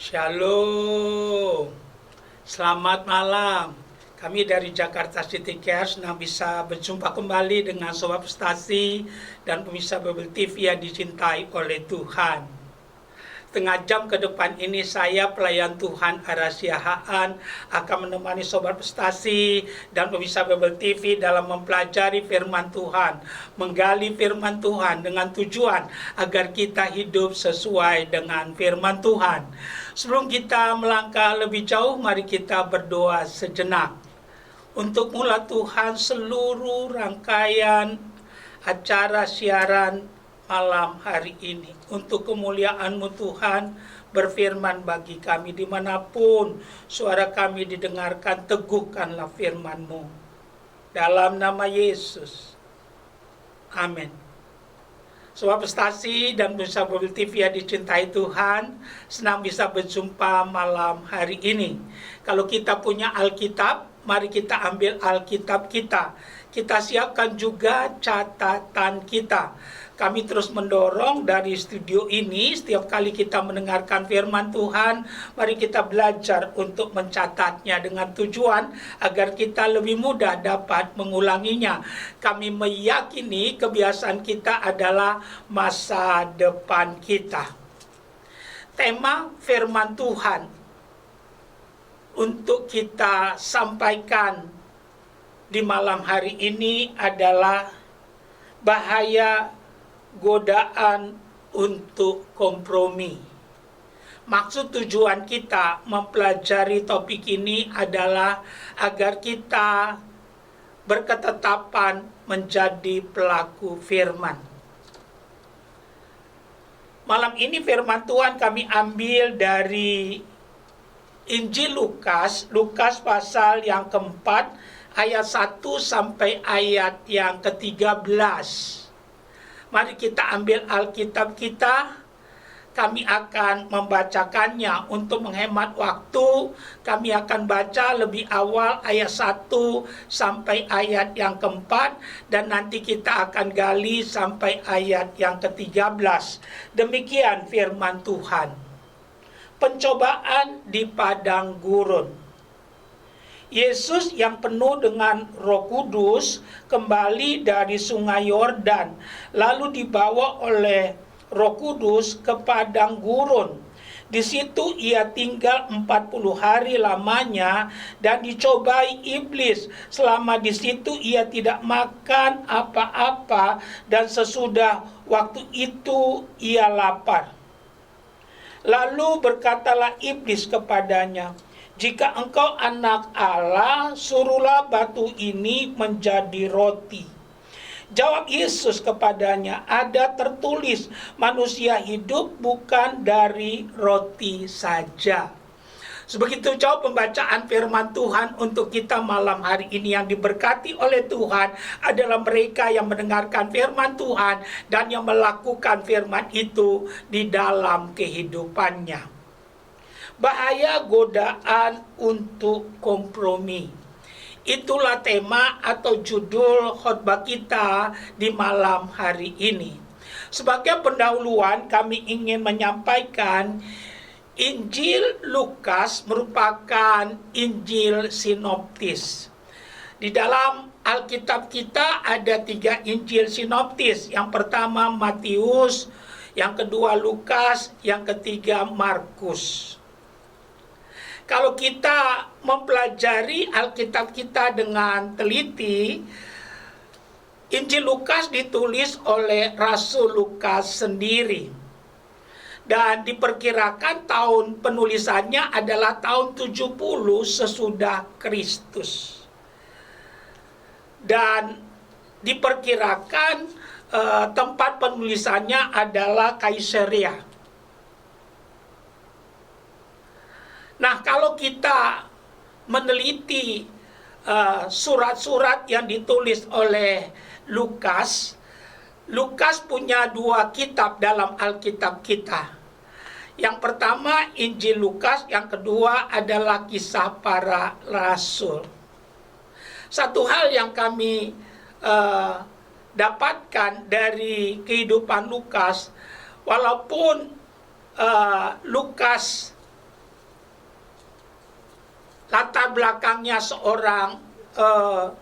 Shalom, selamat malam. Kami dari Jakarta City Care senang bisa berjumpa kembali dengan Sobat Prestasi dan pemirsa Bible TV yang dicintai oleh Tuhan. Setengah jam ke depan ini saya, pelayan Tuhan Arasia Haan, akan menemani Sobat Prestasi dan pemirsa Bible TV dalam mempelajari firman Tuhan, menggali firman Tuhan dengan tujuan agar kita hidup sesuai dengan firman Tuhan. Sebelum kita melangkah lebih jauh, mari kita berdoa sejenak. Untuk mula Tuhan seluruh rangkaian acara siaran malam hari ini, untuk kemuliaan-Mu Tuhan, berfirman bagi kami dimanapun suara kami didengarkan, teguhkanlah firman-Mu. Dalam nama Yesus, amin. Sobat Prestasi dan pemirsa Bible TV yang dicintai Tuhan, senang bisa berjumpa malam hari ini. Kalau kita punya Alkitab, mari kita ambil Alkitab kita. Kita siapkan juga catatan kita. Kami terus mendorong dari studio ini, setiap kali kita mendengarkan firman Tuhan, mari kita belajar untuk mencatatnya dengan tujuan agar kita lebih mudah dapat mengulanginya. Kami meyakini kebiasaan kita adalah masa depan kita. Tema firman Tuhan untuk kita sampaikan di malam hari ini adalah bahaya godaan untuk kompromi. Maksud tujuan kita mempelajari topik ini adalah agar kita berketetapan menjadi pelaku firman. Malam ini firman Tuhan kami ambil dari Injil Lukas, Lukas pasal yang keempat, ayat 1 sampai ayat yang ke-13. Mari kita ambil Alkitab kita. Kami akan membacakannya. Untuk menghemat waktu, kami akan baca lebih awal ayat 1 sampai ayat yang keempat, dan nanti kita akan gali sampai ayat yang ke-13. Demikian firman Tuhan. Pencobaan di padang gurun. Yesus yang penuh dengan Roh Kudus kembali dari sungai Yordan, lalu dibawa oleh Roh Kudus ke padang gurun. Di situ ia tinggal 40 hari lamanya dan dicobai iblis. Selama di situ ia tidak makan apa-apa, dan sesudah waktu itu ia lapar. Lalu berkatalah iblis kepadanya, "Jika engkau anak Allah, suruhlah batu ini menjadi roti." Jawab Yesus kepadanya, "Ada tertulis, manusia hidup bukan dari roti saja." Sebegitu jauh pembacaan firman Tuhan untuk kita malam hari ini. Yang diberkati oleh Tuhan adalah mereka yang mendengarkan firman Tuhan dan yang melakukan firman itu di dalam kehidupannya. Bahaya godaan untuk kompromi. Itulah tema atau judul khotbah kita di malam hari ini. Sebagai pendahuluan, kami ingin menyampaikan Injil Lukas merupakan Injil sinoptis. Di dalam Alkitab kita ada 3 Injil sinoptis. Yang pertama Matius, yang kedua Lukas, yang ketiga Markus. Kalau kita mempelajari Alkitab kita dengan teliti, Injil Lukas ditulis oleh Rasul Lukas sendiri. Dan diperkirakan tahun penulisannya adalah tahun 70 sesudah Kristus. Dan diperkirakan tempat penulisannya adalah Kaisarea. Nah, kalau kita meneliti surat-surat yang ditulis oleh Lukas, Lukas punya 2 kitab dalam Alkitab kita. Yang pertama Injil Lukas, yang kedua adalah Kisah Para Rasul. Satu hal yang kami dapatkan dari kehidupan Lukas, walaupun Lukas latar belakangnya seorang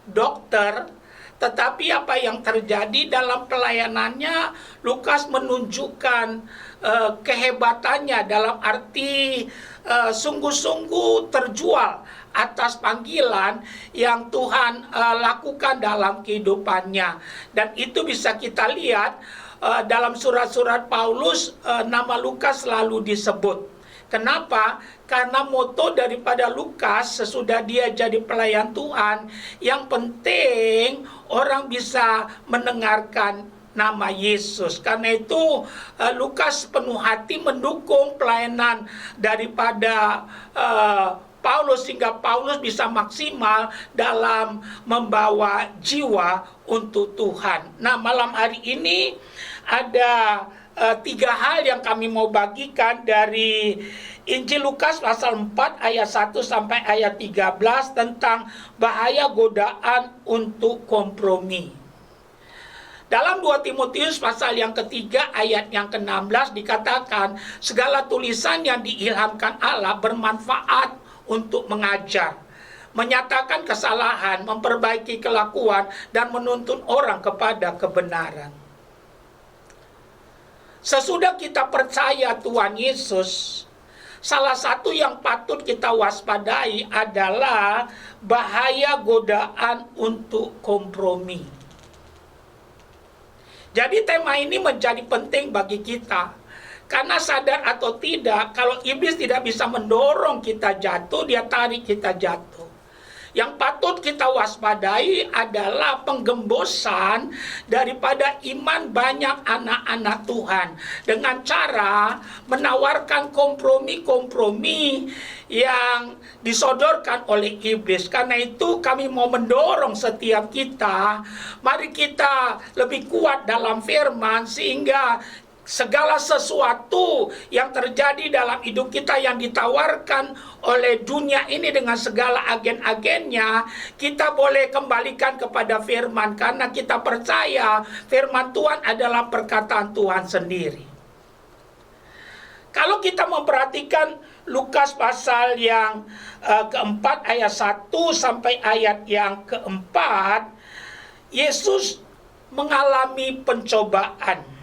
dokter, tetapi apa yang terjadi dalam pelayanannya, Lukas menunjukkan kehebatannya dalam arti sungguh-sungguh terjual atas panggilan yang Tuhan lakukan dalam kehidupannya. Dan itu bisa kita lihat dalam surat-surat Paulus, nama Lukas selalu disebut. Kenapa? Karena moto daripada Lukas sesudah dia jadi pelayan Tuhan, yang penting orang bisa mendengarkan nama Yesus. Karena itu Lukas penuh hati mendukung pelayanan daripada Paulus, sehingga Paulus bisa maksimal dalam membawa jiwa untuk Tuhan. Nah, malam hari ini ada 3 hal yang kami mau bagikan dari Injil Lukas pasal 4 ayat 1 sampai ayat 13 tentang bahaya godaan untuk kompromi. Dalam 2 Timotius pasal yang ketiga ayat yang ke-16 dikatakan, segala tulisan yang diilhamkan Allah bermanfaat untuk mengajar, menyatakan kesalahan, memperbaiki kelakuan, dan menuntun orang kepada kebenaran. Sesudah kita percaya Tuhan Yesus, salah satu yang patut kita waspadai adalah bahaya godaan untuk kompromi. Jadi tema ini menjadi penting bagi kita. Karena sadar atau tidak, kalau iblis tidak bisa mendorong kita jatuh, dia tarik kita jatuh. Yang patut kita waspadai adalah penggembosan daripada iman banyak anak-anak Tuhan dengan cara menawarkan kompromi-kompromi yang disodorkan oleh iblis. Karena itu kami mau mendorong setiap kita, mari kita lebih kuat dalam firman, sehingga segala sesuatu yang terjadi dalam hidup kita yang ditawarkan oleh dunia ini dengan segala agen-agennya, kita boleh kembalikan kepada firman, karena kita percaya firman Tuhan adalah perkataan Tuhan sendiri. Kalau kita memperhatikan Lukas pasal yang keempat ayat 1 sampai ayat yang keempat, Yesus mengalami pencobaan.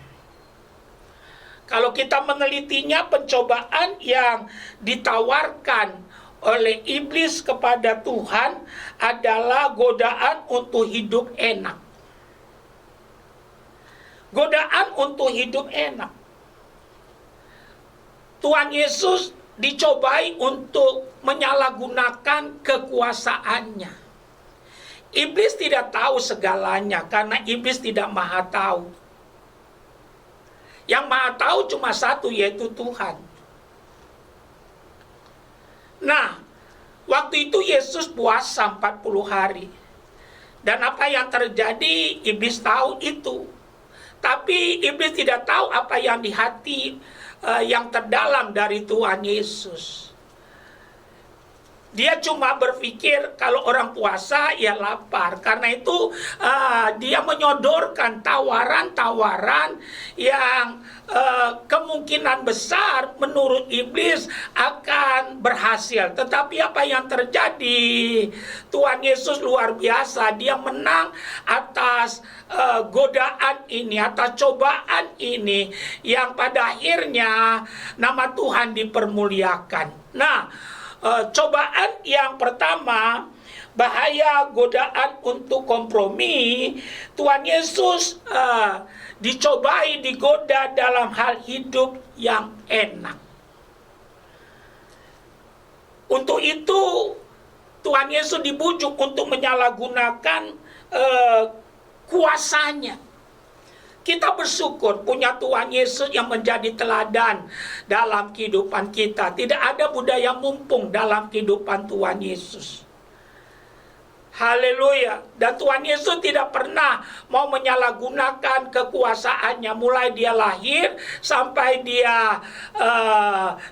Kalau kita menelitinya, pencobaan yang ditawarkan oleh iblis kepada Tuhan adalah godaan untuk hidup enak. Godaan untuk hidup enak. Tuhan Yesus dicobai untuk menyalahgunakan kekuasaannya. Iblis tidak tahu segalanya karena iblis tidak maha tahu. Yang maha tahu cuma satu, yaitu Tuhan. Nah, waktu itu Yesus puasa 40 hari. Dan apa yang terjadi, iblis tahu itu. Tapi iblis tidak tahu apa yang di hati yang terdalam dari Tuhan Yesus. Dia cuma berpikir kalau orang puasa ya lapar. Karena itu dia menyodorkan tawaran-tawaran yang kemungkinan besar menurut iblis akan berhasil. Tetapi apa yang terjadi? Tuhan Yesus luar biasa. Dia menang atas godaan ini, atas cobaan ini, yang pada akhirnya nama Tuhan dipermuliakan. Nah, cobaan yang pertama, bahaya godaan untuk kompromi. Tuhan Yesus dicobai, digoda dalam hal hidup yang enak. Untuk itu Tuhan Yesus dibujuk untuk menyalahgunakan kuasanya. Kita bersyukur punya Tuhan Yesus yang menjadi teladan dalam kehidupan kita. Tidak ada budaya mumpung dalam kehidupan Tuhan Yesus. Haleluya. Dan Tuhan Yesus tidak pernah mau menyalahgunakan kekuasaannya. Mulai dia lahir sampai dia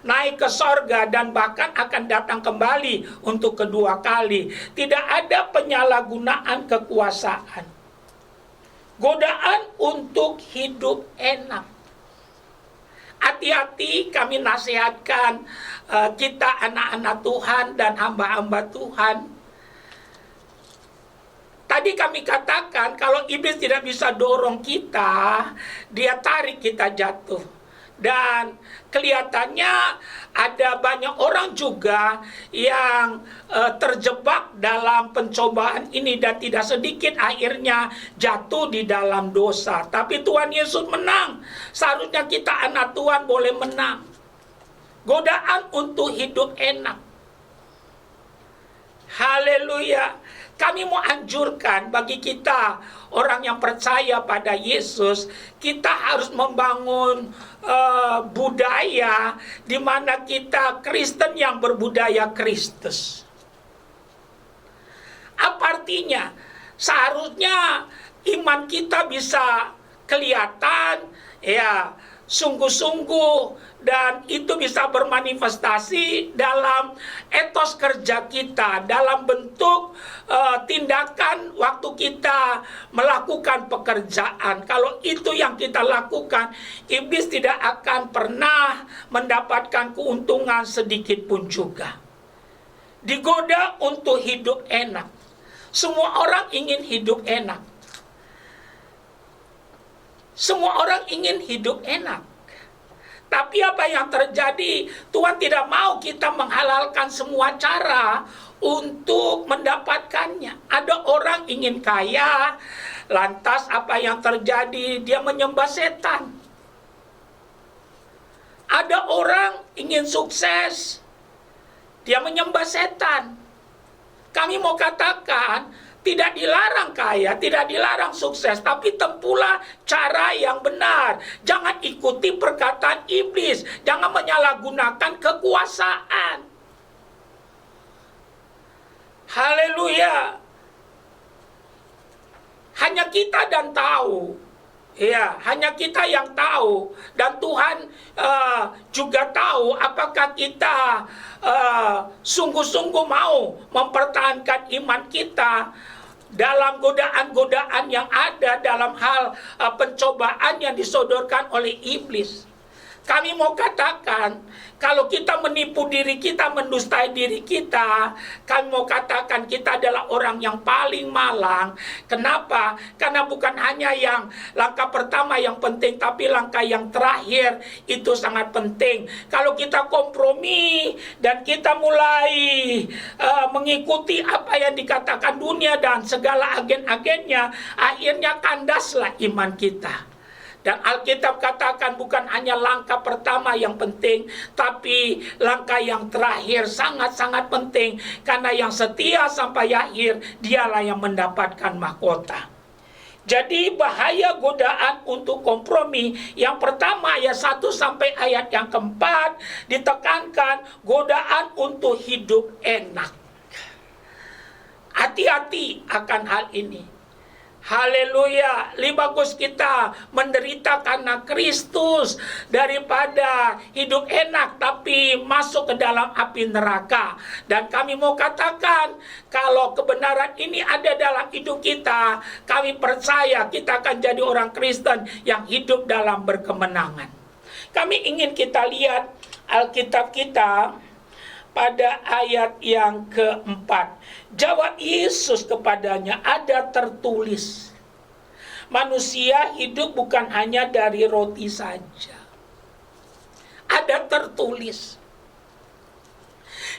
naik ke sorga, dan bahkan akan datang kembali untuk kedua kali. Tidak ada penyalahgunaan kekuasaan. Godaan untuk hidup enak. Hati-hati, kami nasihatkan kita anak-anak Tuhan dan hamba-hamba Tuhan. Tadi kami katakan kalau iblis tidak bisa dorong kita, dia tarik kita jatuh. Dan kelihatannya ada banyak orang juga yang terjebak dalam pencobaan ini dan tidak sedikit akhirnya jatuh di dalam dosa. Tapi Tuhan Yesus menang. Seharusnya kita anak Tuhan boleh menang. Godaan untuk hidup enak. Haleluya. Kami mau anjurkan bagi kita orang yang percaya pada Yesus, kita harus membangun budaya di mana kita Kristen yang berbudaya Kristus. Apa artinya? Seharusnya iman kita bisa kelihatan ya sungguh-sungguh, dan itu bisa bermanifestasi dalam etos kerja kita, dalam bentuk tindakan waktu kita melakukan pekerjaan. Kalau itu yang kita lakukan, iblis tidak akan pernah mendapatkan keuntungan sedikit pun juga. Digoda untuk hidup enak. Semua orang ingin hidup enak. Semua orang ingin hidup enak. Tapi apa yang terjadi? Tuhan tidak mau kita menghalalkan semua cara untuk mendapatkannya. Ada orang ingin kaya, lantas apa yang terjadi? Dia menyembah setan. Ada orang ingin sukses, dia menyembah setan. Kami mau katakan, tidak dilarang kaya, tidak dilarang sukses, tapi tempuhlah cara yang benar. Jangan ikuti perkataan iblis, jangan menyalahgunakan kekuasaan. Haleluya. Hanya kita dan tahu. Ya, hanya kita yang tahu, dan Tuhan juga tahu apakah kita sungguh-sungguh mau mempertahankan iman kita dalam godaan-godaan yang ada, dalam hal pencobaan yang disodorkan oleh iblis. Kami mau katakan, kalau kita menipu diri kita, mendustai diri kita, kami mau katakan kita adalah orang yang paling malang. Kenapa? Karena bukan hanya yang langkah pertama yang penting, tapi langkah yang terakhir itu sangat penting. Kalau kita kompromi dan kita mulai mengikuti apa yang dikatakan dunia dan segala agen-agennya, akhirnya kandaslah iman kita. Dan Alkitab katakan bukan hanya langkah pertama yang penting, tapi langkah yang terakhir sangat-sangat penting. Karena yang setia sampai akhir, dialah yang mendapatkan mahkota. Jadi bahaya godaan untuk kompromi. Yang pertama ayat 1 sampai ayat yang keempat ditekankan godaan untuk hidup enak. Hati-hati akan hal ini. Haleluya, lebih bagus kita menderita karena Kristus daripada hidup enak tapi masuk ke dalam api neraka. Dan kami mau katakan, kalau kebenaran ini ada dalam hidup kita, kami percaya kita akan jadi orang Kristen yang hidup dalam berkemenangan. Kami ingin kita lihat Alkitab kita pada ayat yang keempat. Jawab Yesus kepadanya, ada tertulis, manusia hidup bukan hanya dari roti saja. Ada tertulis.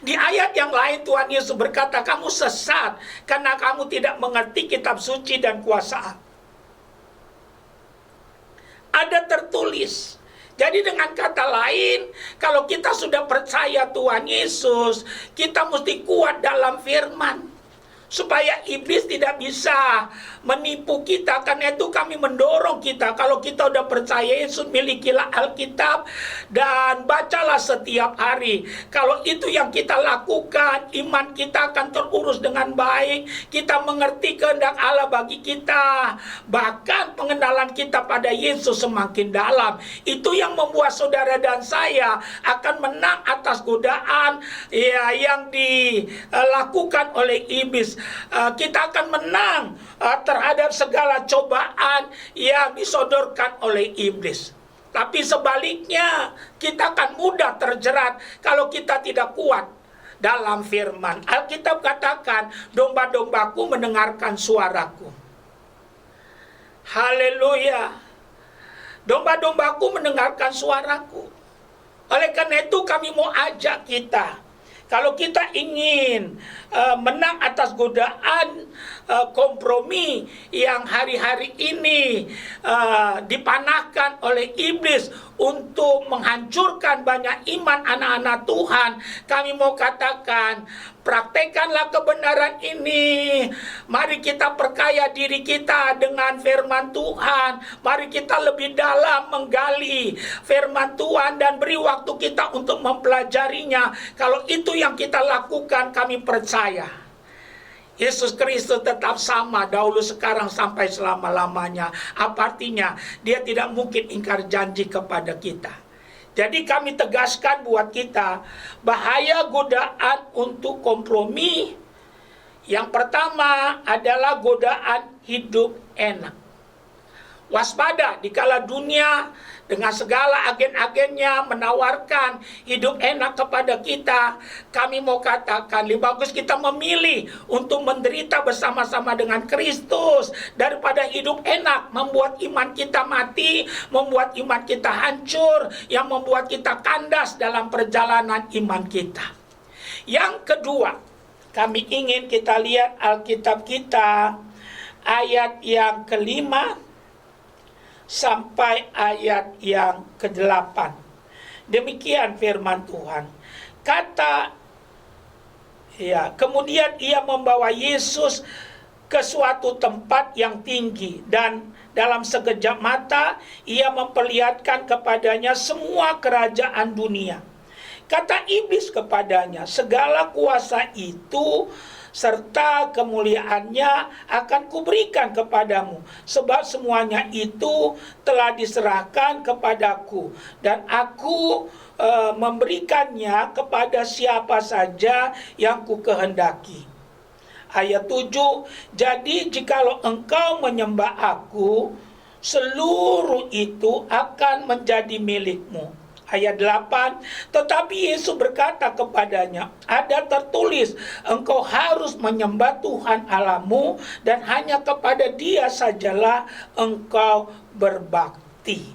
Di ayat yang lain Tuhan Yesus berkata, kamu sesat karena kamu tidak mengerti kitab suci dan kuasa Allah. Ada tertulis. Jadi dengan kata lain, kalau kita sudah percaya Tuhan Yesus, kita mesti kuat dalam firman, supaya iblis tidak bisa menipu kita. Karena itu kami mendorong kita, kalau kita udah percaya Yesus, milikilah Alkitab dan bacalah setiap hari. Kalau itu yang kita lakukan, iman kita akan terurus dengan baik. Kita mengerti kehendak Allah bagi kita, bahkan pengenalan kita pada Yesus semakin dalam. Itu yang membuat saudara dan saya akan menang atas godaan ya, yang dilakukan oleh iblis. Kita akan menang terhadap segala cobaan yang disodorkan oleh iblis. Tapi sebaliknya, kita akan mudah terjerat kalau kita tidak kuat dalam firman. Alkitab katakan, domba-dombaku mendengarkan suaraku. Haleluya. Domba-dombaku mendengarkan suaraku. Oleh karena itu kami mau ajak kita, kalau kita ingin menang atas godaan kompromi yang hari-hari ini dipanahkan oleh iblis untuk menghancurkan banyak iman anak-anak Tuhan, kami mau katakan, praktekkanlah kebenaran ini. Mari kita perkaya diri kita dengan firman Tuhan. Mari kita lebih dalam menggali firman Tuhan dan beri waktu kita untuk mempelajarinya. Kalau itu yang kita lakukan, kami percaya Yesus Kristus tetap sama dahulu, sekarang, sampai selama-lamanya. Apa artinya? Dia tidak mungkin ingkar janji kepada kita. Jadi kami tegaskan buat kita, bahaya godaan untuk kompromi. Yang pertama adalah godaan hidup enak. Waspada dikala dunia dengan segala agen-agennya menawarkan hidup enak kepada kita. Kami mau katakan, lebih bagus kita memilih untuk menderita bersama-sama dengan Kristus daripada hidup enak, membuat iman kita mati, membuat iman kita hancur, yang membuat kita kandas dalam perjalanan iman kita. Yang kedua, kami ingin kita lihat Alkitab kita, ayat yang kelima sampai ayat yang ke-8. Demikian firman Tuhan. Kemudian ia membawa Yesus ke suatu tempat yang tinggi, dan dalam sekejap mata ia memperlihatkan kepadanya semua kerajaan dunia. Kata iblis kepadanya, segala kuasa itu serta kemuliaannya akan kuberikan kepadamu, sebab semuanya itu telah diserahkan kepadaku, dan aku memberikannya kepada siapa saja yang kukehendaki. Ayat 7, jadi jikalau engkau menyembah aku, seluruh itu akan menjadi milikmu. Ayat 8, tetapi Yesus berkata kepadanya, ada tertulis, engkau harus menyembah Tuhan Allahmu, dan hanya kepada Dia sajalah engkau berbakti.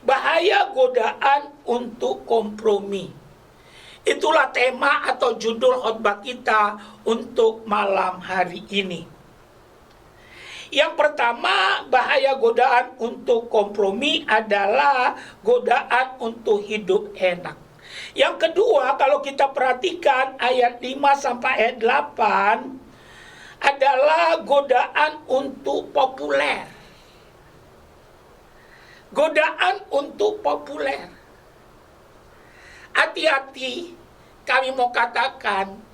Bahaya godaan untuk kompromi. Itulah tema atau judul khotbah kita untuk malam hari ini. Yang pertama, bahaya godaan untuk kompromi adalah godaan untuk hidup enak. Yang kedua, kalau kita perhatikan ayat 5 sampai ayat 8, adalah godaan untuk populer. Godaan untuk populer. Hati-hati, kami mau katakan,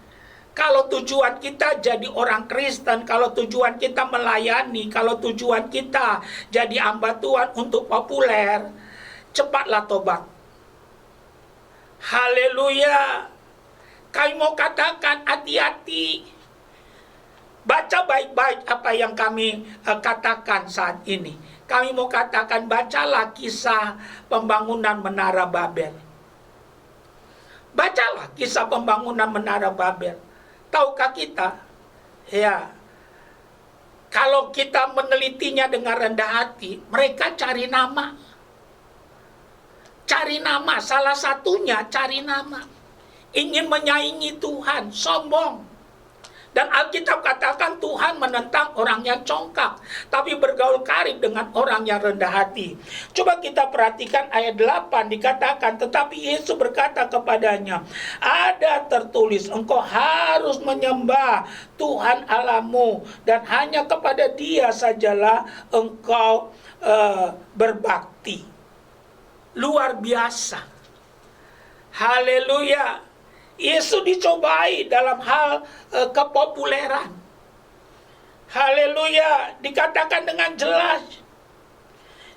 kalau tujuan kita jadi orang Kristen, kalau tujuan kita melayani, kalau tujuan kita jadi hamba Tuhan untuk populer, cepatlah tobat. Haleluya. Kami mau katakan, hati-hati. Baca baik-baik apa yang kami katakan saat ini. Kami mau katakan, bacalah kisah pembangunan Menara Babel. Bacalah kisah pembangunan Menara Babel. Tahukah kita, kalau kita menelitinya dengan rendah hati, mereka cari nama. Cari nama, salah satunya cari nama. Ingin menyaingi Tuhan, sombong. Dan Alkitab katakan Tuhan menentang orang yang congkak, tapi bergaul karib dengan orang yang rendah hati. Coba kita perhatikan ayat 8, dikatakan, tetapi Yesus berkata kepadanya, ada tertulis, engkau harus menyembah Tuhan Allahmu, dan hanya kepada Dia sajalah engkau berbakti. Luar biasa. Haleluya. Yesus dicobai dalam hal kepopuleran. Haleluya, dikatakan dengan jelas,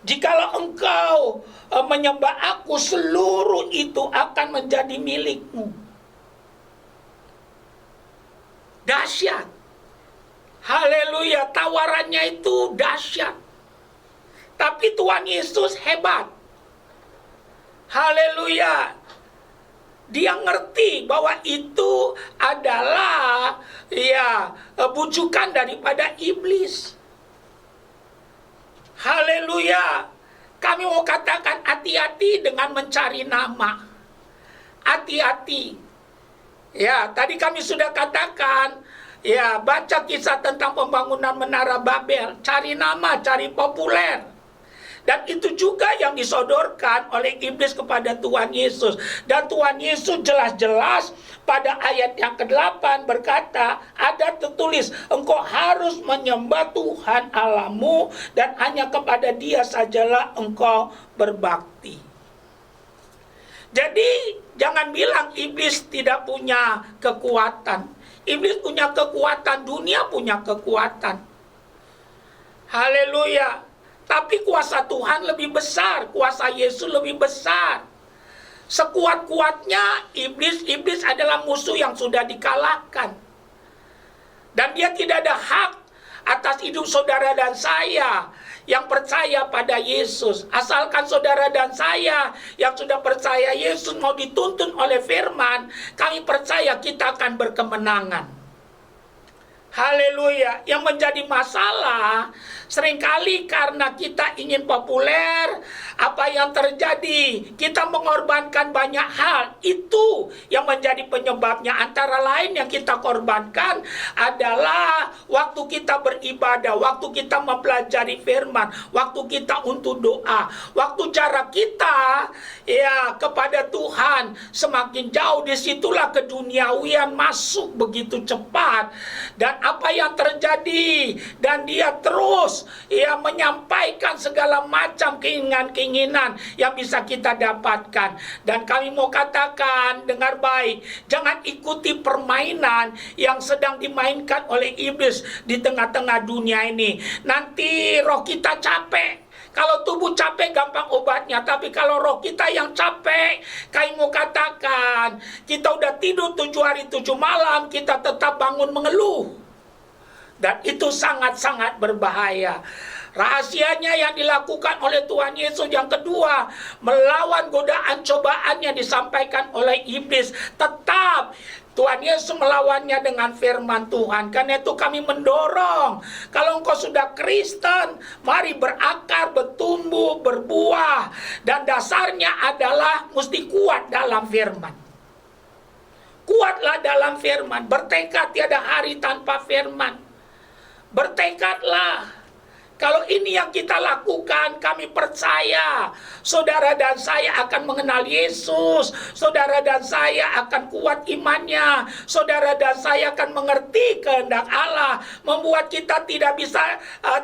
jikalau engkau menyembah aku, seluruh itu akan menjadi milikmu. Dahsyat. Haleluya, tawarannya itu dahsyat. Tapi Tuhan Yesus hebat. Haleluya. Dia ngerti bahwa itu adalah bujukan daripada iblis. Haleluya. Kami mau katakan hati-hati dengan mencari nama. Hati-hati. Ya, tadi kami sudah katakan, ya, baca kisah tentang pembangunan Menara Babel. Cari nama, cari populer. Dan itu juga yang disodorkan oleh iblis kepada Tuhan Yesus. Dan Tuhan Yesus jelas-jelas pada ayat yang ke-8 berkata, ada tertulis, engkau harus menyembah Tuhan Allahmu dan hanya kepada Dia sajalah engkau berbakti. Jadi jangan bilang iblis tidak punya kekuatan. Iblis punya kekuatan, dunia punya kekuatan. Haleluya. Tapi kuasa Tuhan lebih besar, kuasa Yesus lebih besar. Sekuat-kuatnya iblis adalah musuh yang sudah dikalahkan. Dan dia tidak ada hak atas hidup saudara dan saya yang percaya pada Yesus. Asalkan saudara dan saya yang sudah percaya Yesus mau dituntun oleh firman, kami percaya kita akan berkemenangan. Haleluya. Yang menjadi masalah seringkali karena kita ingin populer, apa yang terjadi? Kita mengorbankan banyak hal. Itu yang menjadi penyebabnya. Antara lain yang kita korbankan adalah waktu kita beribadah, waktu kita mempelajari firman, waktu kita untuk doa, waktu jarak kita kepada Tuhan semakin jauh. Disitulah keduniawian masuk begitu cepat. Dan apa yang terjadi, dan dia terus menyampaikan segala macam keinginan-keinginan yang bisa kita dapatkan. Dan kami mau katakan, dengar baik, jangan ikuti permainan yang sedang dimainkan oleh iblis di tengah-tengah dunia ini. Nanti roh kita capek. Kalau tubuh capek gampang obatnya, tapi kalau roh kita yang capek, kami mau katakan, kita udah tidur 7 hari 7 malam, kita tetap bangun mengeluh. Dan itu sangat-sangat berbahaya. Rahasianya yang dilakukan oleh Tuhan Yesus yang kedua, melawan godaan cobaan yang disampaikan oleh iblis. Tetap Tuhan Yesus melawannya dengan firman Tuhan. Karena itu kami mendorong, kalau engkau sudah Kristen, mari berakar, bertumbuh, berbuah. Dan dasarnya adalah mesti kuat dalam firman. Kuatlah dalam firman. Bertekad tiada hari tanpa firman. Bertekadlah. Kalau ini yang kita lakukan, kami percaya saudara dan saya akan mengenal Yesus. Saudara dan saya akan kuat imannya. Saudara dan saya akan mengerti kehendak Allah. Membuat kita tidak bisa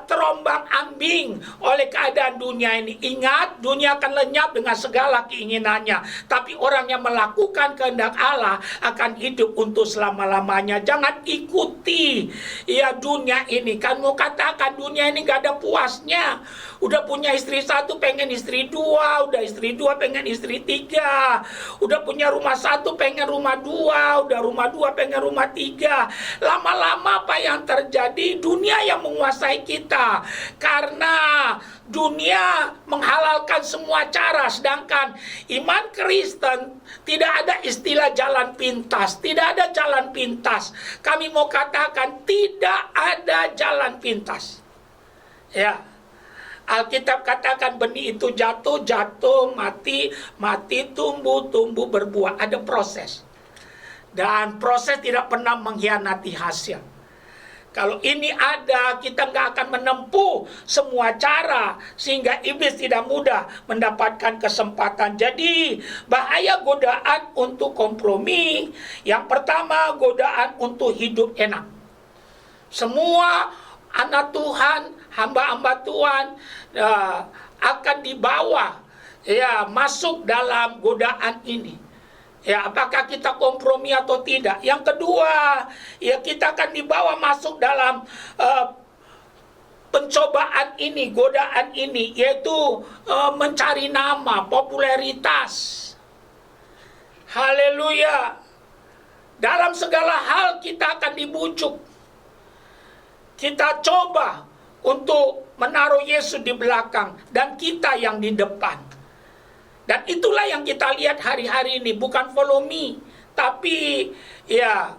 terombang-ambing oleh keadaan dunia ini. Ingat, dunia akan lenyap dengan segala keinginannya. Tapi orang yang melakukan kehendak Allah akan hidup untuk selama-lamanya. Jangan ikuti dunia ini. Kan mau katakan dunia ini gak ada puasnya. Udah punya istri 1 pengen istri 2, udah istri 2 pengen istri 3, udah punya rumah 1 pengen rumah 2, udah rumah 2 pengen rumah 3. Lama-lama apa yang terjadi? Dunia yang menguasai kita. Karena dunia menghalalkan semua cara, sedangkan iman Kristen tidak ada istilah jalan pintas. Tidak ada jalan pintas. Kami mau katakan tidak ada jalan pintas. Ya, Alkitab katakan benih itu jatuh, mati, tumbuh, berbuah. Ada proses. Dan proses tidak pernah mengkhianati hasil. Kalau ini ada, kita nggak akan menempuh semua cara, sehingga iblis tidak mudah mendapatkan kesempatan. Jadi, bahaya godaan untuk kompromi. Yang pertama, godaan untuk hidup enak. Semua anak Tuhan, hamba-hamba Tuhan akan dibawa masuk dalam godaan ini. Apakah kita kompromi atau tidak? Yang kedua, kita akan dibawa masuk dalam pencobaan ini, godaan ini, yaitu mencari nama, popularitas. Haleluya. Dalam segala hal kita akan dibujuk. Kita coba untuk menaruh Yesus di belakang dan kita yang di depan. Dan itulah yang kita lihat hari-hari ini, bukan follow me, tapi ya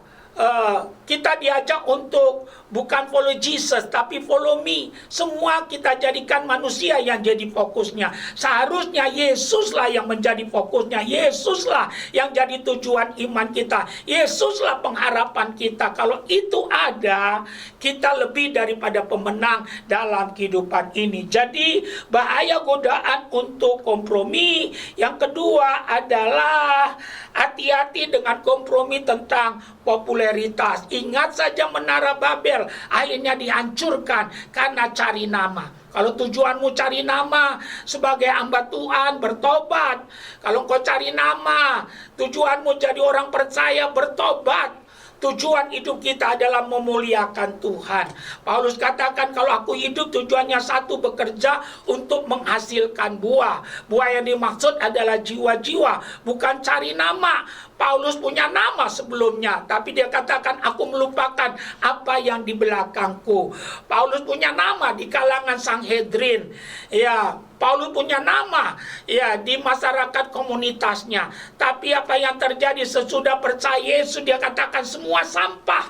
kita diajak untuk bukan follow Jesus, tapi follow me. Semua kita jadikan manusia yang jadi fokusnya. Seharusnya Yesuslah yang menjadi fokusnya. Yesuslah yang jadi tujuan iman kita. Yesuslah pengharapan kita. Kalau itu ada, kita lebih daripada pemenang dalam kehidupan ini. Jadi bahaya godaan untuk kompromi. Yang kedua adalah hati-hati dengan kompromi tentang popularitas. Ingat saja Menara Babel akhirnya dihancurkan karena cari nama. Kalau tujuanmu cari nama sebagai hamba Tuhan, bertobat. Kalau kau cari nama, tujuanmu jadi orang percaya, bertobat. Tujuan hidup kita adalah memuliakan Tuhan. Paulus katakan kalau aku hidup tujuannya satu, bekerja untuk menghasilkan buah. Buah yang dimaksud adalah jiwa-jiwa, bukan cari nama. Paulus punya nama sebelumnya, tapi dia katakan aku melupakan apa yang di belakangku. Paulus punya nama di kalangan Sanhedrin. Ya, Paulus punya nama ya di masyarakat komunitasnya. Tapi apa yang terjadi sesudah percaya Yesus, dia katakan semua sampah.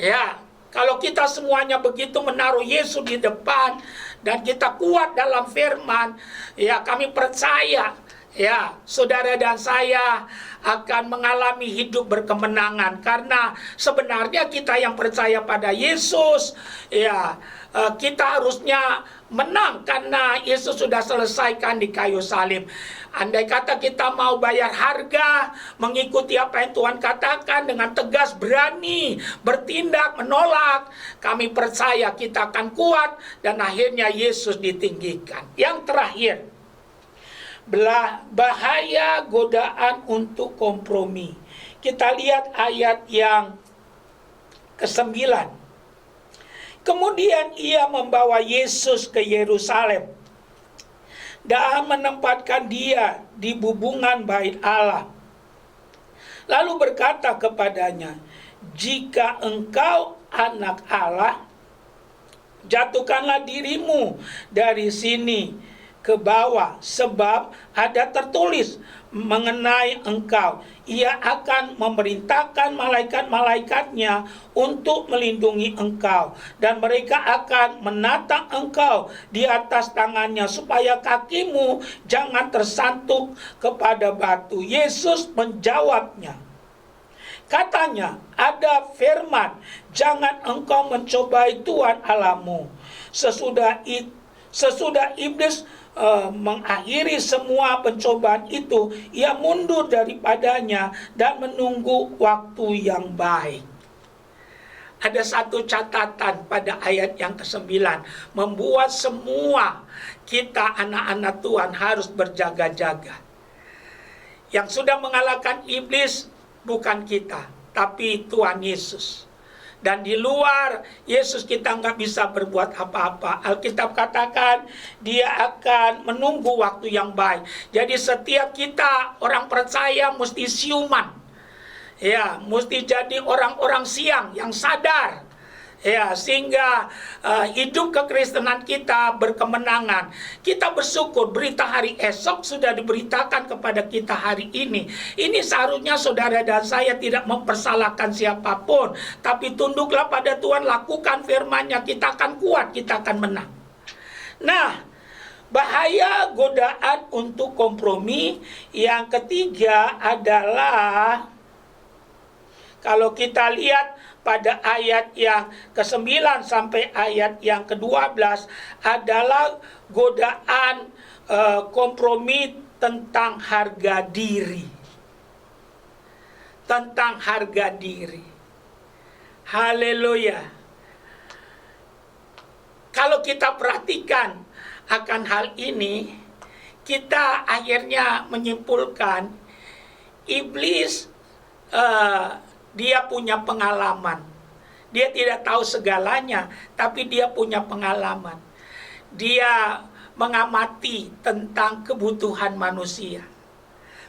Ya, kalau kita semuanya begitu menaruh Yesus di depan dan kita kuat dalam firman, ya kami percaya ya, saudara dan saya akan mengalami hidup berkemenangan. Karena sebenarnya kita yang percaya pada Yesus, ya kita harusnya menang karena Yesus sudah selesaikan di kayu salib. Andai kata kita mau bayar harga, mengikuti apa yang Tuhan katakan dengan tegas, berani, bertindak, menolak, kami percaya kita akan kuat dan akhirnya Yesus ditinggikan. Yang terakhir, bahaya godaan untuk kompromi. Kita lihat ayat yang ke-9. Kemudian ia membawa Yesus ke Yerusalem dan menempatkan dia di bubungan bait Allah. Lalu berkata kepadanya, jika engkau anak Allah, jatuhkanlah dirimu dari sini ke bawah, sebab ada tertulis mengenai engkau, ia akan memerintahkan malaikat-malaikatnya untuk melindungi engkau, dan mereka akan menatang engkau di atas tangannya supaya kakimu jangan tersantuk kepada batu. Yesus menjawabnya, katanya, ada firman, jangan engkau mencobai Tuhan Allahmu. Sesudah iblis mengakhiri semua pencobaan itu, ia mundur daripadanya dan menunggu waktu yang baik. Ada satu catatan pada ayat yang ke-9, membuat semua kita anak-anak Tuhan harus berjaga-jaga. Yang sudah mengalahkan iblis bukan kita, tapi Tuhan Yesus. Dan di luar Yesus kita nggak bisa berbuat apa-apa. Alkitab katakan dia akan menunggu waktu yang baik. Jadi setiap kita orang percaya mesti siuman. Ya, mesti jadi orang-orang siang yang sadar. Ya, sehingga hidup kekristenan kita berkemenangan. Kita bersyukur berita hari esok sudah diberitakan kepada kita hari ini. Ini seharusnya saudara dan saya tidak mempersalahkan siapapun, tapi tunduklah pada Tuhan, lakukan firman-Nya, kita akan kuat, kita akan menang. Nah, bahaya godaan untuk kompromi yang ketiga adalah, kalau kita lihat pada ayat yang ke-9 sampai ayat yang ke-12 adalah godaan kompromi tentang harga diri. Tentang harga diri. Haleluya. Kalau kita perhatikan akan hal ini, kita akhirnya menyimpulkan iblis dia punya pengalaman. Dia tidak tahu segalanya, tapi dia punya pengalaman. Dia mengamati tentang kebutuhan manusia.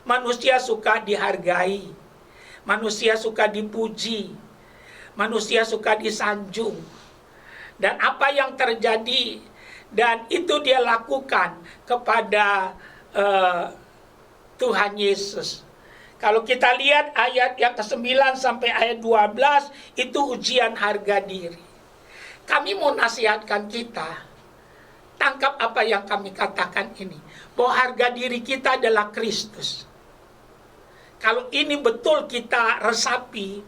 Manusia suka dihargai. Manusia suka dipuji. Manusia suka disanjung. Dan apa yang terjadi, dan itu dia lakukan kepada Tuhan Yesus. Kalau kita lihat ayat yang ke-9 sampai ayat 12, itu ujian harga diri. Kami mau nasihatkan kita, tangkap apa yang kami katakan ini, bahwa harga diri kita adalah Kristus. Kalau ini betul kita resapi,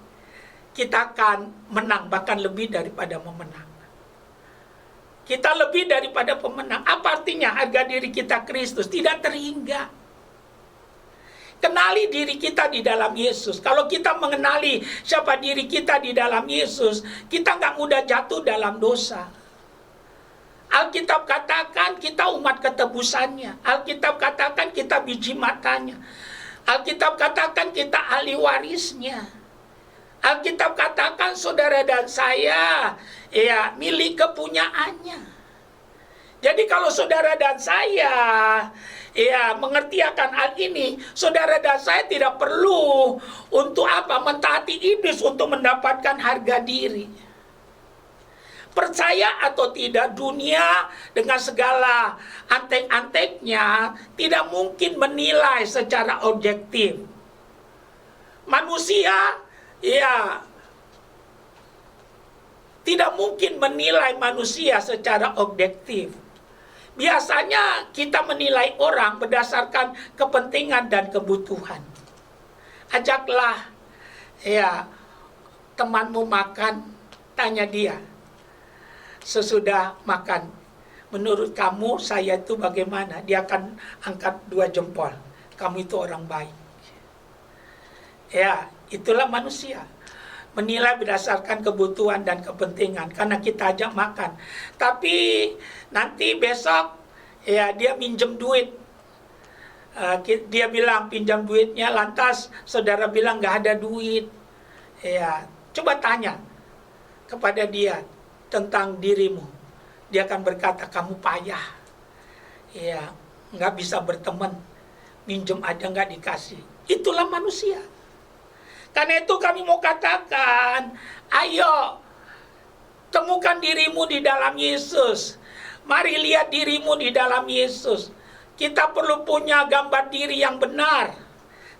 kita akan menang, bahkan lebih daripada memenang. Kita lebih daripada pemenang. Apa artinya harga diri kita Kristus? Tidak terhingga. Kenali diri kita di dalam Yesus. Kalau kita mengenali siapa diri kita di dalam Yesus, kita nggak mudah jatuh dalam dosa. Alkitab katakan kita umat ketebusannya. Alkitab katakan kita biji matanya. Alkitab katakan kita ahli warisnya. Alkitab katakan saudara dan saya milik kepunyaannya. Jadi kalau saudara dan saya mengerti akan hal ini, saudara dan saya tidak perlu untuk mentaati iblis untuk mendapatkan harga diri. Percaya atau tidak, dunia dengan segala antek-anteknya tidak mungkin menilai secara objektif. Manusia tidak mungkin menilai manusia secara objektif. Biasanya kita menilai orang berdasarkan kepentingan dan kebutuhan. Ajaklah temanmu makan, tanya dia sesudah makan, menurut kamu saya itu bagaimana? Dia akan angkat 2 jempol. Kamu itu orang baik. Itulah manusia. Menilai berdasarkan kebutuhan dan kepentingan. Karena kita ajak makan. Tapi nanti besok dia minjem duit. Dia bilang pinjam duitnya, lantas saudara bilang gak ada duit. Coba tanya kepada dia tentang dirimu. Dia akan berkata, kamu payah. Gak bisa berteman. Minjem aja gak dikasih. Itulah manusia. Karena itu kami mau katakan, ayo temukan dirimu di dalam Yesus. Mari lihat dirimu di dalam Yesus. Kita perlu punya gambar diri yang benar.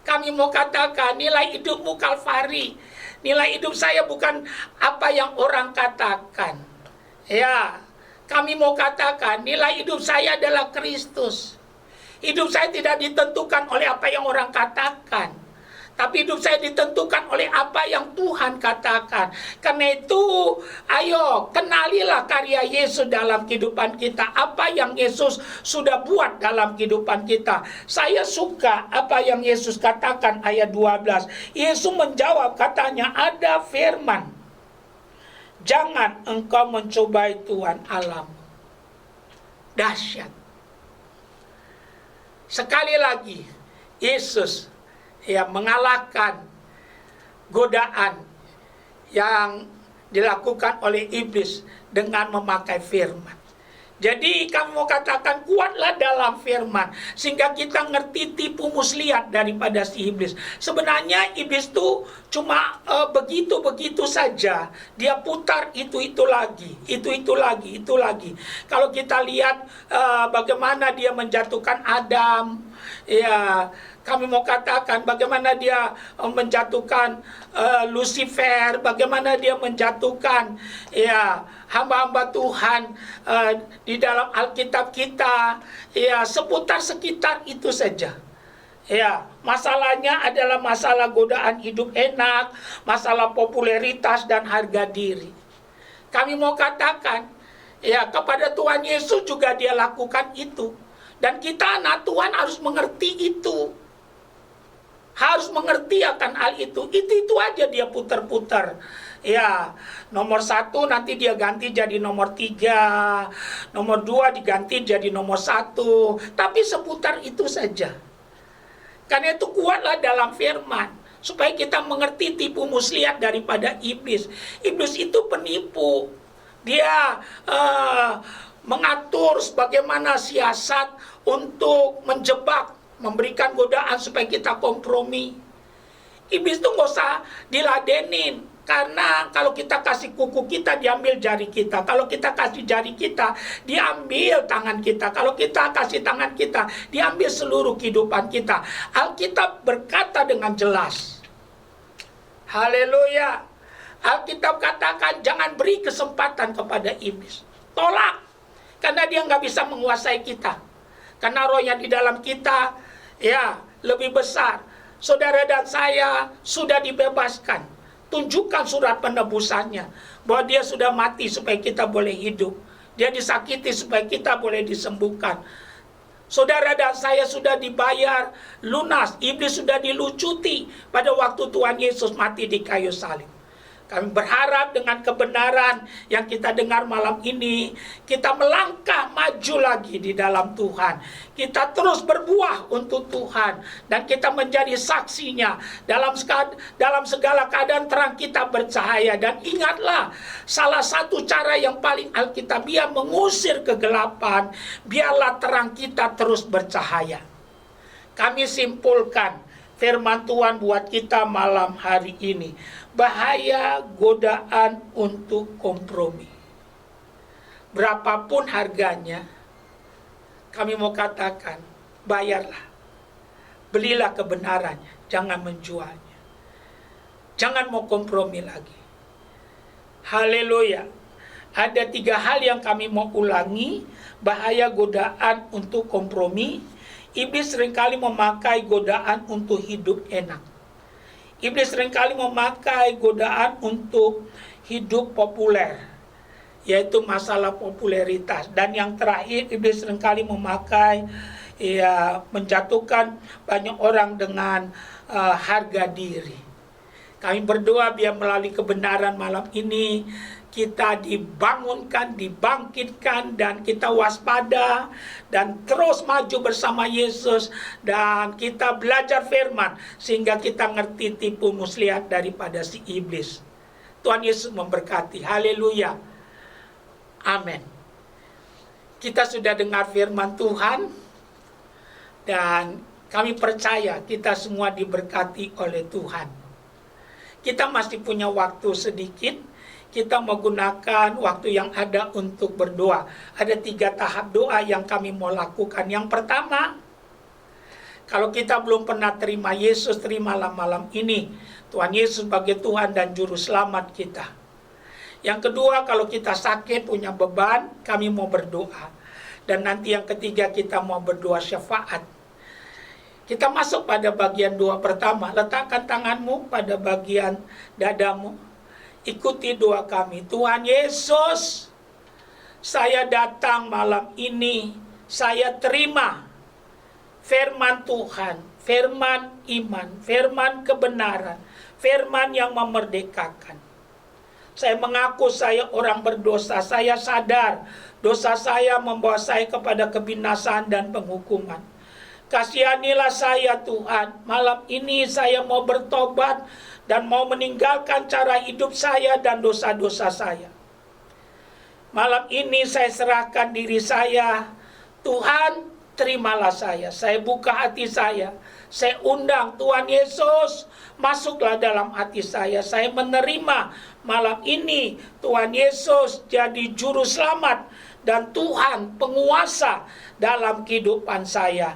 Kami mau katakan, nilai hidupmu Kalvari. Nilai hidup saya bukan apa yang orang katakan. Kami mau katakan, nilai hidup saya adalah Kristus. Hidup saya tidak ditentukan oleh apa yang orang katakan. Tapi hidup saya ditentukan oleh apa yang Tuhan katakan. Karena itu, ayo kenalilah karya Yesus dalam kehidupan kita. Apa yang Yesus sudah buat dalam kehidupan kita. Saya suka apa yang Yesus katakan ayat 12. Yesus menjawab, katanya, ada firman, jangan engkau mencobai Tuhan Allahmu. Dahsyat. Sekali lagi, Yesus mengalahkan godaan yang dilakukan oleh iblis dengan memakai firman. Jadi kami mau katakan, kuatlah dalam firman, sehingga kita ngerti tipu muslihat daripada si iblis. Sebenarnya iblis itu cuma begitu-begitu saja. Dia putar itu lagi, itu lagi, itu lagi. Kalau kita lihat bagaimana dia menjatuhkan Adam, kami mau katakan bagaimana dia menjatuhkan Lucifer, bagaimana dia menjatuhkan hamba-hamba Tuhan di dalam Alkitab kita, seputar-sekitar itu saja. Masalahnya adalah masalah godaan hidup enak, masalah popularitas dan harga diri. Kami mau katakan, kepada Tuhan Yesus juga dia lakukan itu. Dan kita anak Tuhan harus mengerti itu. Harus mengerti akan hal itu. Itu aja dia putar-putar. Nomor 1 nanti dia ganti jadi nomor 3. Nomor 2 diganti jadi nomor 1. Tapi seputar itu saja. Karena itu kuatlah dalam firman. Supaya kita mengerti tipu muslihat daripada iblis. Iblis itu penipu. Dia mengatur bagaimana siasat untuk menjebak, memberikan godaan supaya kita kompromi. Iblis itu nggak usah diladenin. Karena kalau kita kasih kuku kita, diambil jari kita. Kalau kita kasih jari kita, diambil tangan kita. Kalau kita kasih tangan kita, diambil seluruh kehidupan kita. Alkitab berkata dengan jelas. Haleluya. Alkitab katakan jangan beri kesempatan kepada iblis. Tolak. Karena dia nggak bisa menguasai kita. Karena roh yang di dalam kita, ya, lebih besar. Saudara dan saya sudah dibebaskan. Tunjukkan surat penebusannya, bahwa dia sudah mati supaya kita boleh hidup. Dia disakiti supaya kita boleh disembuhkan. Saudara dan saya sudah dibayar lunas. Iblis sudah dilucuti pada waktu Tuhan Yesus mati di kayu salib. Kami berharap dengan kebenaran yang kita dengar malam ini, kita melangkah maju lagi di dalam Tuhan. Kita terus berbuah untuk Tuhan, dan kita menjadi saksinya. Dalam segala keadaan terang kita bercahaya. Dan ingatlah, salah satu cara yang paling alkitabiah mengusir kegelapan, biarlah terang kita terus bercahaya. Kami simpulkan firman Tuhan buat kita malam hari ini. Bahaya godaan untuk kompromi. Berapapun harganya, kami mau katakan, bayarlah. Belilah kebenarannya, jangan menjualnya. Jangan mau kompromi lagi. Haleluya. Ada 3 hal yang kami mau ulangi. Bahaya godaan untuk kompromi. Iblis seringkali memakai godaan untuk hidup enak. Iblis seringkali memakai godaan untuk hidup populer, yaitu masalah popularitas. Dan yang terakhir, iblis seringkali memakai, ya, menjatuhkan banyak orang dengan harga diri. Kami berdoa biar melalui kebenaran malam ini kita dibangunkan, dibangkitkan, dan kita waspada dan terus maju bersama Yesus, dan kita belajar firman sehingga kita ngerti tipu muslihat daripada si iblis. Tuhan Yesus memberkati. Haleluya. Amin. Kita sudah dengar firman Tuhan, dan kami percaya kita semua diberkati oleh Tuhan. Kita masih punya waktu sedikit. Kita menggunakan waktu yang ada untuk berdoa. Ada 3 tahap doa yang kami mau lakukan. Yang pertama, kalau kita belum pernah terima Yesus, terimalah malam ini Tuhan Yesus sebagai Tuhan dan Juru Selamat kita. Yang kedua, kalau kita sakit, punya beban, kami mau berdoa. Dan nanti yang ketiga, kita mau berdoa syafaat. Kita masuk pada bagian doa pertama. Letakkan tanganmu pada bagian dadamu. Ikuti doa kami. Tuhan Yesus, saya datang malam ini, saya terima firman Tuhan, firman iman, firman kebenaran, firman yang memerdekakan. Saya mengaku saya orang berdosa, saya sadar dosa saya membawa saya kepada kebinasaan dan penghukuman. Kasihanilah saya Tuhan, malam ini saya mau bertobat dan mau meninggalkan cara hidup saya dan dosa-dosa saya. Malam ini saya serahkan diri saya. Tuhan, terimalah saya. Saya buka hati saya. Saya undang Tuhan Yesus, masuklah dalam hati saya. Saya menerima malam ini Tuhan Yesus jadi juru selamat dan Tuhan penguasa dalam kehidupan saya.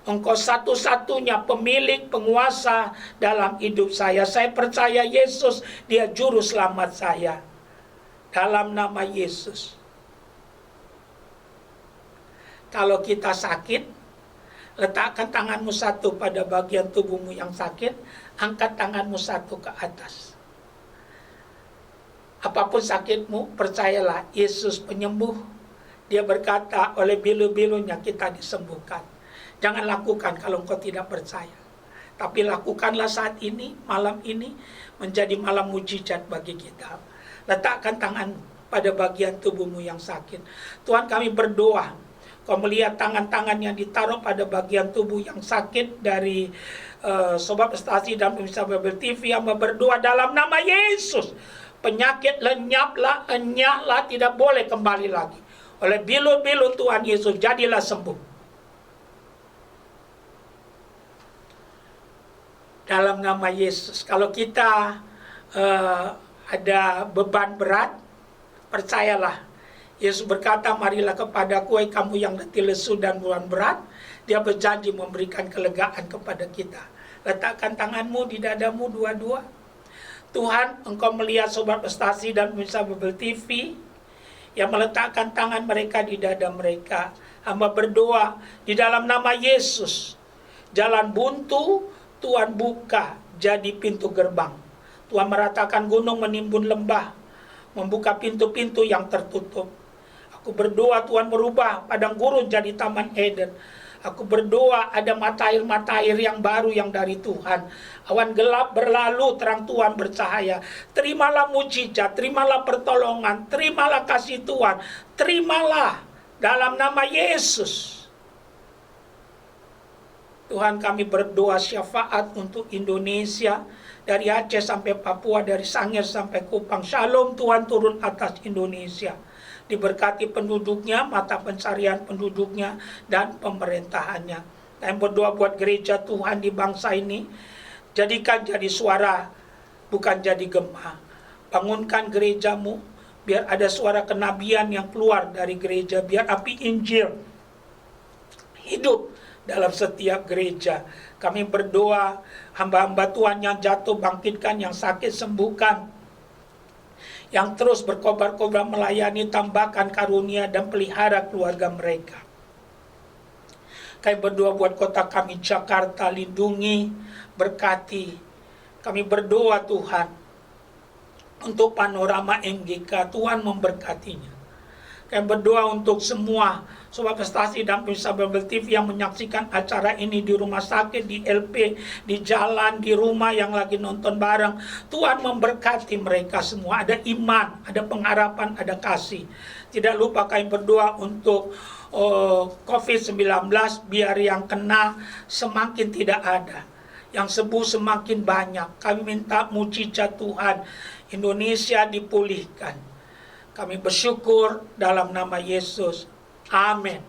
Engkau satu-satunya pemilik, penguasa dalam hidup saya. Saya percaya Yesus, dia juru selamat saya. Dalam nama Yesus. Kalau kita sakit, letakkan tanganmu satu pada bagian tubuhmu yang sakit, angkat tanganmu satu ke atas. Apapun sakitmu, percayalah Yesus penyembuh. Dia berkata, oleh bilu-bilunya kita disembuhkan. Jangan lakukan kalau engkau tidak percaya. Tapi lakukanlah saat ini, malam ini, menjadi malam mujizat bagi kita. Letakkan tangan pada bagian tubuhmu yang sakit. Tuhan, kami berdoa, kau melihat tangan-tangan yang ditaruh pada bagian tubuh yang sakit dari Sobat Prestasi dan pemirsa Bible TV yang berdoa dalam nama Yesus. Penyakit lenyaplah, enyaklah, tidak boleh kembali lagi. Oleh bilu-bilu Tuhan Yesus, jadilah sembuh. Dalam nama Yesus. Kalau kita ada beban berat, percayalah. Yesus berkata, marilah kepadaku hai kamu yang letih lesu dan beban berat. Dia berjanji memberikan kelegaan kepada kita. Letakkan tanganmu di dadamu dua-dua. Tuhan, Engkau melihat Sobat Prestasi dan pemirsa Bible TV yang meletakkan tangan mereka di dada mereka. Hamba berdoa di dalam nama Yesus, jalan buntu Tuhan buka jadi pintu gerbang. Tuhan meratakan gunung menimbun lembah, membuka pintu-pintu yang tertutup. Aku berdoa Tuhan merubah padang gurun jadi taman Eden. Aku berdoa ada mata air yang baru yang dari Tuhan. Awan gelap berlalu, terang Tuhan bercahaya. Terimalah mujizat, terimalah pertolongan, terimalah kasih Tuhan. Terimalah dalam nama Yesus. Tuhan, kami berdoa syafaat untuk Indonesia. Dari Aceh sampai Papua, dari Sangir sampai Kupang. Shalom Tuhan turun atas Indonesia. Diberkati penduduknya, mata pencarian penduduknya, dan pemerintahannya. Kami berdoa buat gereja Tuhan di bangsa ini. Jadikan jadi suara, bukan jadi gema. Bangunkan gerejamu, biar ada suara kenabian yang keluar dari gereja. Biar api Injil hidup dalam setiap gereja. Kami berdoa, hamba-hamba Tuhan yang jatuh bangkitkan, yang sakit sembuhkan, yang terus berkobar-kobar melayani, tambahkan karunia dan pelihara keluarga mereka. Kami berdoa buat kota kami Jakarta, lindungi, berkati. Kami berdoa Tuhan untuk Panorama MGK, Tuhan memberkatinya. Kami berdoa untuk semua Sobat Prestasi dan pemirsa Bible TV yang menyaksikan acara ini di rumah sakit, di LP, di jalan, di rumah yang lagi nonton bareng. Tuhan memberkati mereka semua. Ada iman, ada pengharapan, ada kasih. Tidak lupa kami berdoa untuk COVID-19, biar yang kena semakin tidak ada, yang sembuh semakin banyak. Kami minta mujizat Tuhan, Indonesia dipulihkan. Kami bersyukur dalam nama Yesus. Amin.